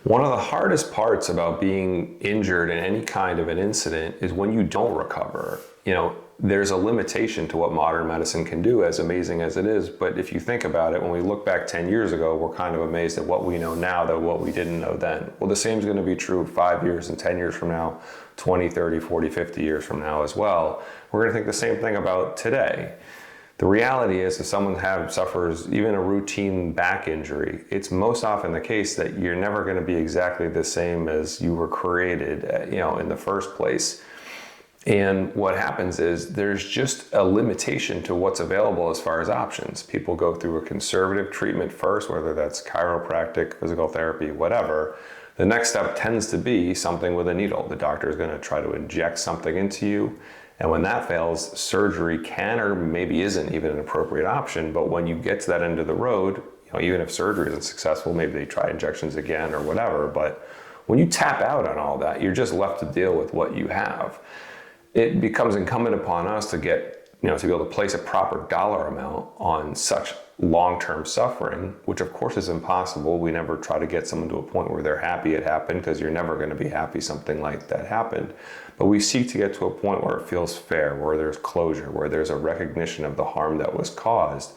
One of the hardest parts about being injured in any kind of an incident is when you don't recover. There's a limitation to what modern medicine can do, as amazing as it is. But if you think about it, when we look back 10 years ago, we're kind of amazed at what we know now than what we didn't know then. Well, the same is going to be true 5 years and 10 years from now, 20, 30, 40, 50 years from now as well. We're going to think the same thing about today. The reality is, if someone suffers even a routine back injury, it's most often the case that you're never going to be exactly the same as you were created, in the first place. And what happens is there's just a limitation to what's available as far as options. People go through a conservative treatment first, whether that's chiropractic, physical therapy, whatever. The next step tends to be something with a needle. The doctor is going to try to inject something into you. And when that fails, surgery can or maybe isn't even an appropriate option. But when you get to that end of the road, even if surgery isn't successful, maybe they try injections again or whatever. But when you tap out on all that, you're just left to deal with what you have. It becomes incumbent upon us to be able to place a proper dollar amount on such long-term suffering, which of course is impossible. We never try to get someone to a point where they're happy it happened, because you're never going to be happy something like that happened. But we seek to get to a point where it feels fair, where there's closure, where there's a recognition of the harm that was caused.